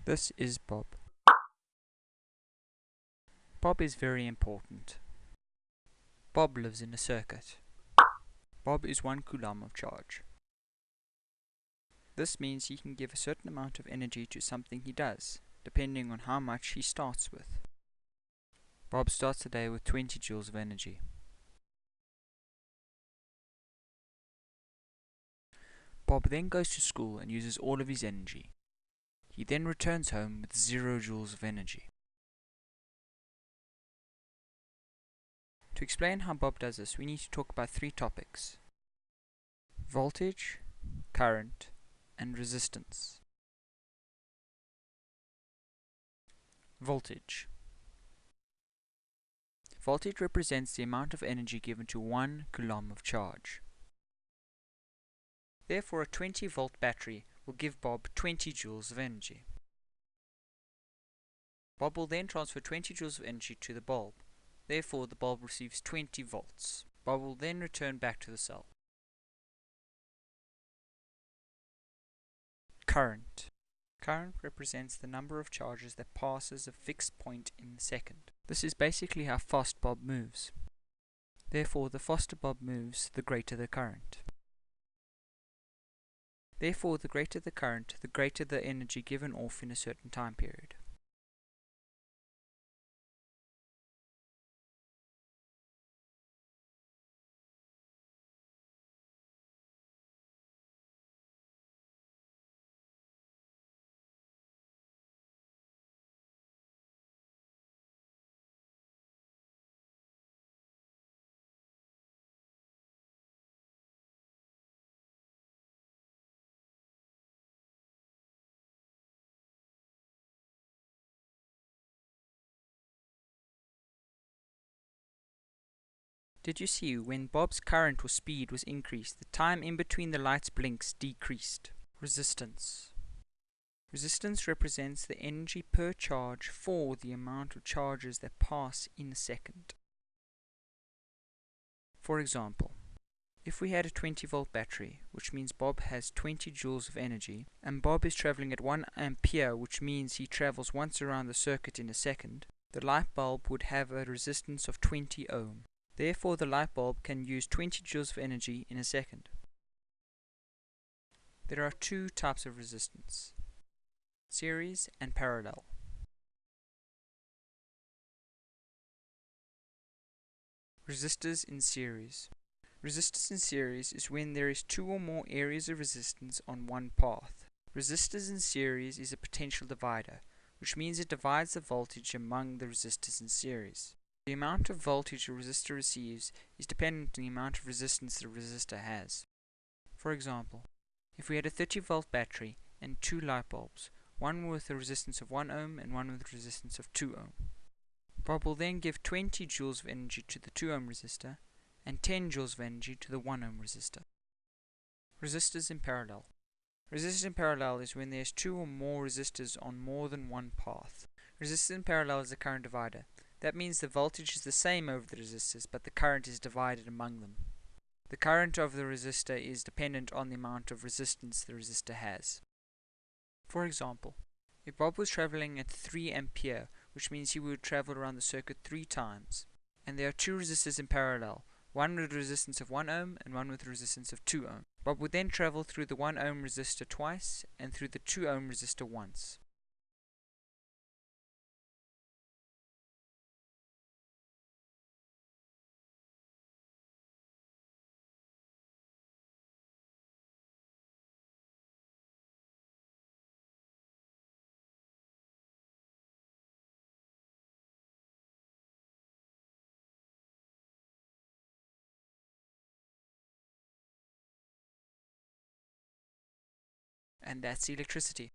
This is Bob. Bob is very important. Bob lives in a circuit. Bob is 1 coulomb of charge. This means he can give a certain amount of energy to something he does, depending on how much he starts with. Bob starts the day with 20 joules of energy. Bob then goes to school and uses all of his energy. He then returns home with 0 joules of energy. To explain how Bob does this, we need to talk about 3 topics: voltage, current, and resistance. Voltage. Voltage represents the amount of energy given to 1 coulomb of charge. Therefore, a 20-volt battery will give Bob 20 joules of energy. Bob will then transfer 20 joules of energy to the bulb. Therefore, the bulb receives 20 volts. Bob will then return back to the cell. Current. Current represents the number of charges that passes a fixed point in the second. This is basically how fast Bob moves. Therefore, the faster Bob moves, the greater the current. Therefore, the greater the current, the greater the energy given off in a certain time period. Did you see when Bob's current or speed was increased, the time in between the light's blinks decreased? Resistance. Resistance represents the energy per charge for the amount of charges that pass in a second. For example, if we had a 20-volt battery, which means Bob has 20 joules of energy, and Bob is traveling at 1 ampere, which means he travels once around the circuit in a second, the light bulb would have a resistance of 20 ohm. Therefore, the light bulb can use 20 joules of energy in a second. There are 2 types of resistance: series and parallel. Resistors in series. Resistors in series is when there is 2 or more areas of resistance on one path. Resistors in series is a potential divider, which means it divides the voltage among the resistors in series. The amount of voltage a resistor receives is dependent on the amount of resistance the resistor has. For example, if we had a 30-volt battery and 2 light bulbs, one with a resistance of 1 ohm and one with a resistance of 2 ohm. Bob will then give 20 joules of energy to the 2 ohm resistor and 10 joules of energy to the 1 ohm resistor. Resistors in parallel. Resistors in parallel is when there is 2 or more resistors on more than one path. Resistors in parallel is the current divider. That means the voltage is the same over the resistors, but the current is divided among them. The current of the resistor is dependent on the amount of resistance the resistor has. For example, if Bob was traveling at 3 ampere, which means he would travel around the circuit 3 times, and there are 2 resistors in parallel, one with a resistance of 1 ohm and one with a resistance of 2 ohm. Bob would then travel through the 1 ohm resistor twice and through the 2 ohm resistor once. And that's electricity.